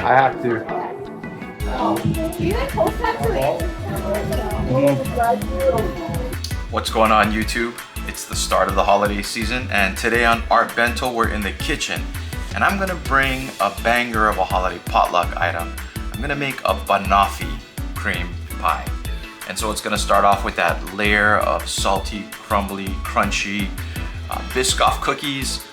I have to. What's going on YouTube? It's the start of the holiday season, and today on Art Bento we're in the kitchen, and I'm gonna bring a banger of a holiday potluck item. I'm gonna make a banoffee cream pie. And so it's gonna start off with that layer of salty, crumbly, crunchy biscoff cookies,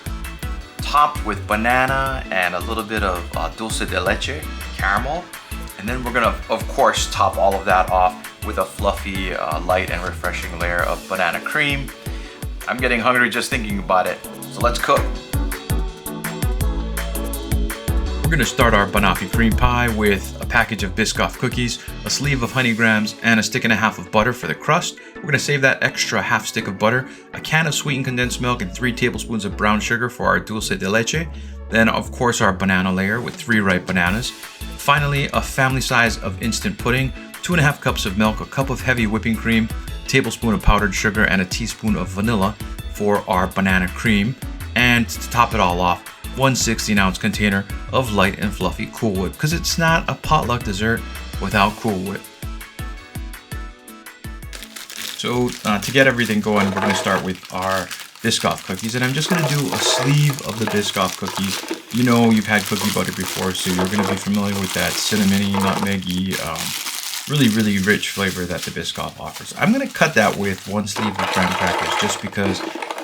topped with banana and a little bit of dulce de leche, caramel. And then we're gonna, of course, top all of that off with a fluffy, light and refreshing layer of banana cream. I'm getting hungry just thinking about it, so let's cook. We're gonna start our banoffee cream pie with a package of biscoff cookies, a sleeve of honey grams, and a stick and a half of butter for the crust. We're gonna save that extra half stick of butter, a can of sweetened condensed milk, and 3 tablespoons of brown sugar for our dulce de leche. Then, of course, our banana layer with 3 ripe bananas. Finally, a family size of instant pudding, 2.5 cups of milk, a cup of heavy whipping cream, a tablespoon of powdered sugar, and a teaspoon of vanilla for our banana cream. And to top it all off, 1 16-ounce container of light and fluffy Cool Whip, because it's not a potluck dessert without Cool Whip. So to get everything going, we're going to start with our biscoff cookies, and I'm just going to do a sleeve of the biscoff cookies. You know, you've had cookie butter before, so you're going to be familiar with that cinnamony, nutmeggy, really rich flavor that the biscoff offers. I'm going to cut that with 1 sleeve of graham crackers, just because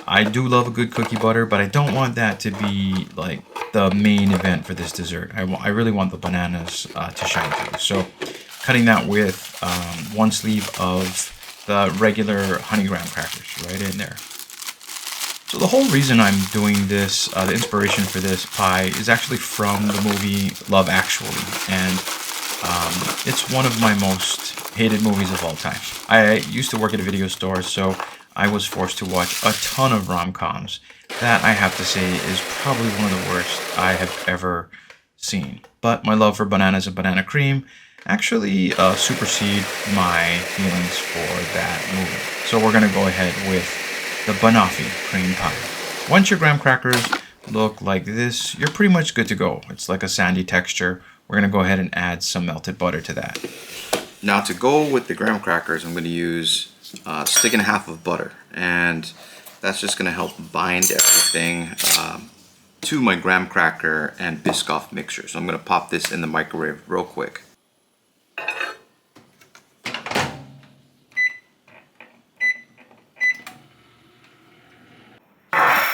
I do love a good cookie butter, but I don't want that to be like the main event for this dessert. I really want the bananas to shine through. So cutting that with 1 sleeve of the regular honey graham crackers right in there. So the whole reason I'm doing this, the inspiration for this pie is actually from the movie Love Actually, and it's one of my most hated movies of all time. I used to work at a video store, so I was forced to watch a ton of rom-coms. That, I have to say, is probably one of the worst I have ever seen. But my love for bananas and banana cream actually supersede my feelings for that movie. So we're going to go ahead with the banoffee cream pie. Once your graham crackers look like this, you're pretty much good to go. It's like a sandy texture. We're going to go ahead and add some melted butter to that. Now to go with the graham crackers, I'm going to use a stick and a half of butter, and that's just going to help bind everything to my graham cracker and biscoff mixture. So I'm going to pop this in the microwave real quick.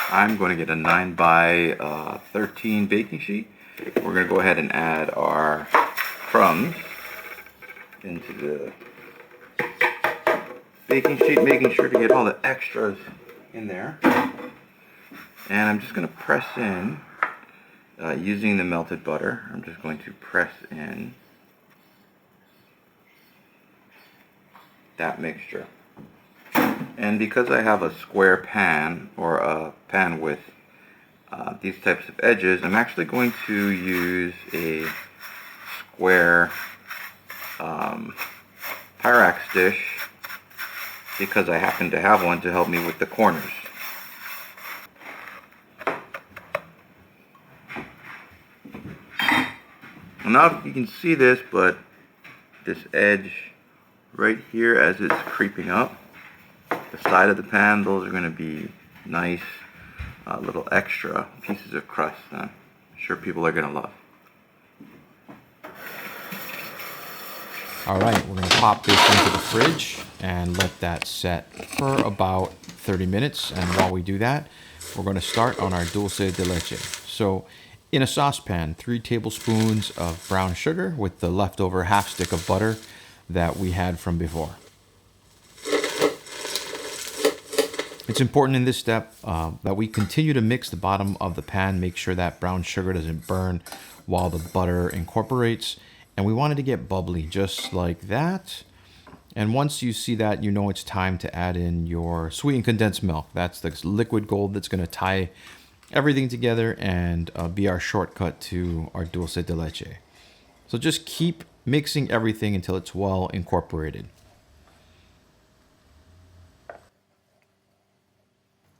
I'm going to get a 9 by 13 baking sheet. We're going to go ahead and add our crumbs into the baking sheet, making sure to get all the extras in there. And I'm just going to press in using the melted butter. I'm just going to press in that mixture. And because I have a square pan, or a pan with these types of edges, I'm actually going to use a square Pyrex dish, because I happen to have one to help me with the corners. Well, now you can see this, but this edge right here, as it's creeping up the side of the pan, those are going to be nice little extra pieces of crust that I'm sure people are going to love. Alright, we're going to pop this into the fridge and let that set for about 30 minutes. And while we do that, we're going to start on our dulce de leche. So in a saucepan, 3 tablespoons of brown sugar with the leftover half stick of butter that we had from before. It's important in this step that we continue to mix the bottom of the pan, make sure that brown sugar doesn't burn while the butter incorporates. And we want it to get bubbly just like that. And once you see that, you know it's time to add in your sweetened condensed milk. That's the liquid gold that's going to tie everything together and be our shortcut to our dulce de leche. So just keep mixing everything until it's well incorporated.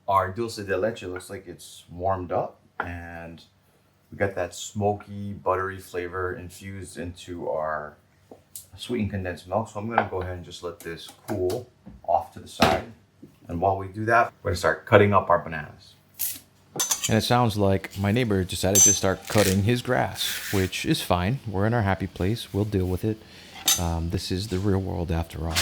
Our dulce de leche looks like it's warmed up, and We got that smoky, buttery flavor infused into our sweetened condensed milk. So I'm gonna go ahead and just let this cool off to the side. And while we do that, we're gonna start cutting up our bananas. And it sounds like my neighbor decided to start cutting his grass, which is fine. We're in our happy place. We'll deal with it. This is the real world after all.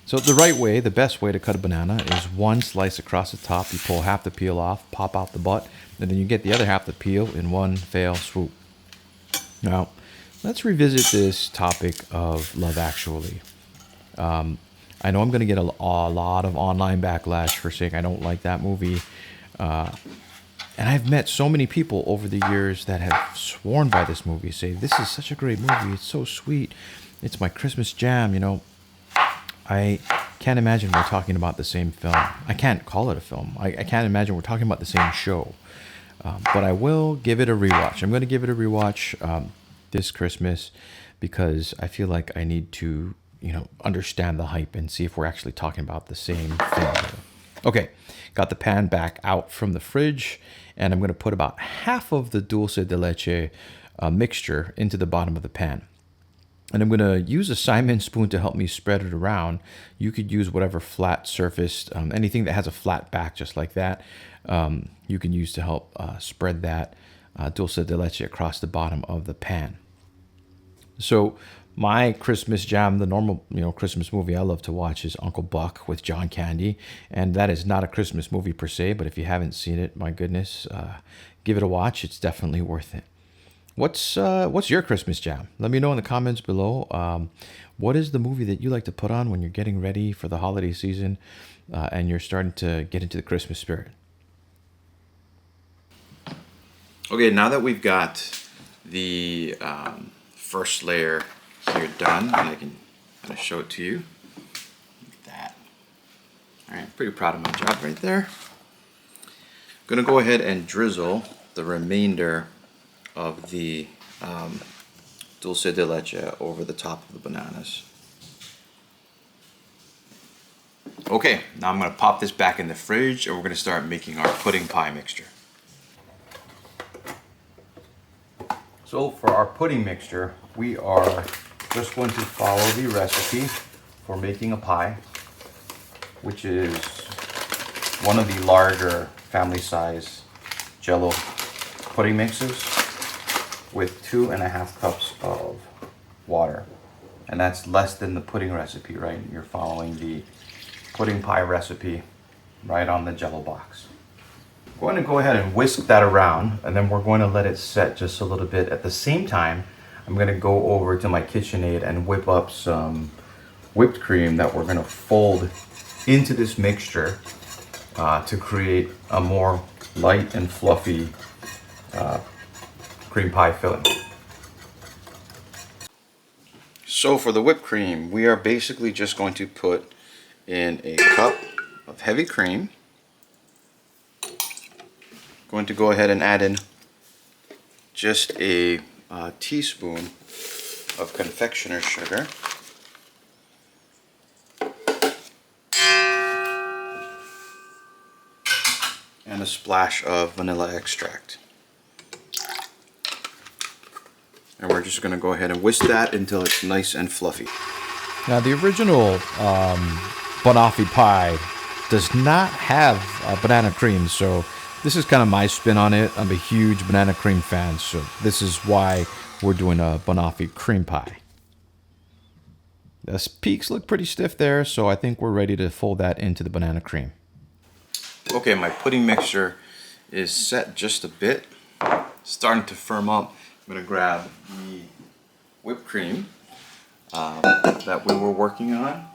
So the right way, the best way to cut a banana is one slice across the top. You pull half the peel off, pop out the butt, and then you get the other half the peel in one fell swoop. Now, let's revisit this topic of Love Actually. I know I'm going to get a lot of online backlash for saying I don't like that movie. And I've met so many people over the years that have sworn by this movie, say, this is such a great movie. It's so sweet. It's my Christmas jam, you know. I can't imagine we're talking about the same film. I can't call it a film. I can't imagine we're talking about the same show. But I will give it a rewatch. I'm going to give it a rewatch this Christmas because I feel like I need to, understand the hype and see if we're actually talking about the same thing. Okay, got the pan back out from the fridge, and I'm going to put about half of the dulce de leche mixture into the bottom of the pan. And I'm going to use a Simon spoon to help me spread it around. You could use whatever flat surface, anything that has a flat back just like that, you can use to help spread that dulce de leche across the bottom of the pan. So my Christmas jam, the normal Christmas movie I love to watch is Uncle Buck with John Candy. And that is not a Christmas movie per se, but if you haven't seen it, my goodness, give it a watch. It's definitely worth it. What's your Christmas jam? Let me know in the comments below. What is the movie that you like to put on when you're getting ready for the holiday season and you're starting to get into the Christmas spirit? Okay, now that we've got the first layer here done, and I can kind of show it to you. Like that. All right, pretty proud of my job right there. I'm gonna go ahead and drizzle the remainder of the dulce de leche over the top of the bananas. Okay, now I'm going to pop this back in the fridge and we're going to start making our pudding pie mixture. So for our pudding mixture, we are just going to follow the recipe for making a pie, which is one of the larger family size Jello pudding mixes with 2.5 cups of water. And that's less than the pudding recipe, right? You're following the pudding pie recipe right on the Jello box. I'm going to go ahead and whisk that around, and then we're going to let it set just a little bit. At the same time, I'm going to go over to my KitchenAid and whip up some whipped cream that we're going to fold into this mixture to create a more light and fluffy cream pie filling. So for the whipped cream, we are basically just going to put in a cup of heavy cream. Going to go ahead and add in just a teaspoon of confectioner's sugar. And a splash of vanilla extract. And we're just going to go ahead and whisk that until it's nice and fluffy. Now the original Banoffee pie does not have banana cream, so this is kind of my spin on it. I'm a huge banana cream fan, so this is why we're doing a Banoffee cream pie. The peaks look pretty stiff there, so I think we're ready to fold that into the banana cream. Okay, my pudding mixture is set just a bit, starting to firm up. I'm going to grab the whipped cream that we were working on.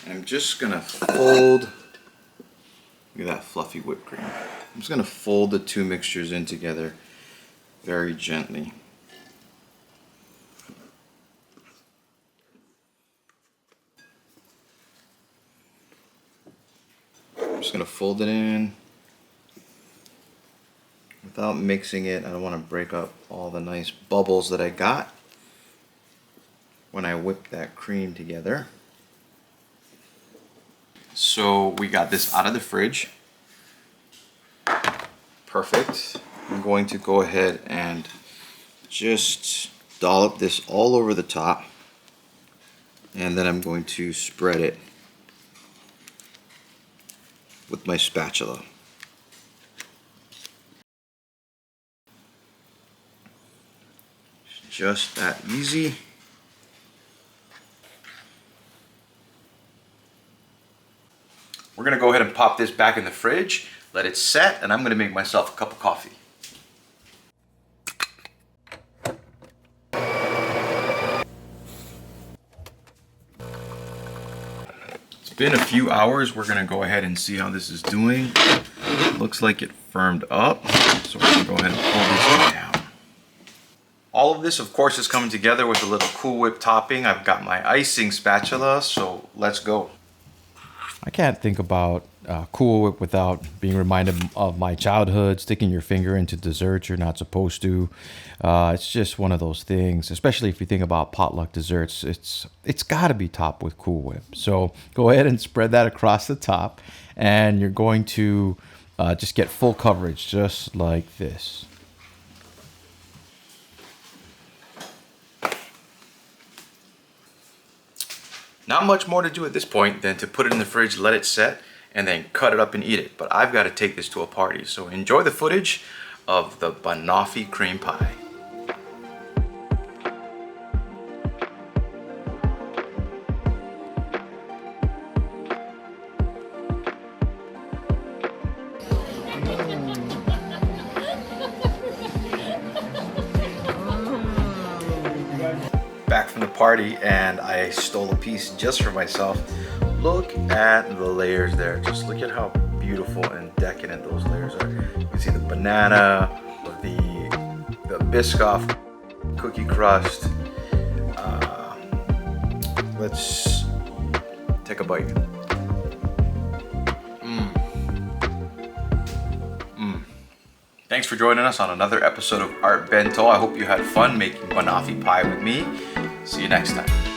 And I'm just going to fold, look at that fluffy whipped cream. I'm just going to fold the two mixtures in together very gently. I'm just going to fold it in without mixing it. I don't want to break up all the nice bubbles that I got when I whipped that cream together. So we got this out of the fridge. Perfect. I'm going to go ahead and just dollop this all over the top, and then I'm going to spread it with my spatula. Just that easy. We're gonna go ahead and pop this back in the fridge, let it set, and I'm gonna make myself a cup of coffee. It's been a few hours. We're gonna go ahead and see how this is doing. Looks like it firmed up, so we're gonna go ahead and pull this down. All of this, of course, is coming together with a little Cool Whip topping. I've got my icing spatula, so let's go. I can't think about Cool Whip without being reminded of my childhood, sticking your finger into desserts you're not supposed to. It's just one of those things, especially if you think about potluck desserts. It's got to be topped with Cool Whip. So go ahead and spread that across the top, and you're going to just get full coverage, just like this. Not much more to do at this point than to put it in the fridge, let it set, and then cut it up and eat it. But I've got to take this to a party, so enjoy the footage of the Banoffee Cream Pie. Back from the party, and I stole a piece just for myself. Look at the layers there. Just look at how beautiful and decadent those layers are. You can see the banana, the biscoff cookie crust. Let's take a bite. Thanks for joining us on another episode of Art Bento. I hope you had fun making banoffee pie with me. See you next time.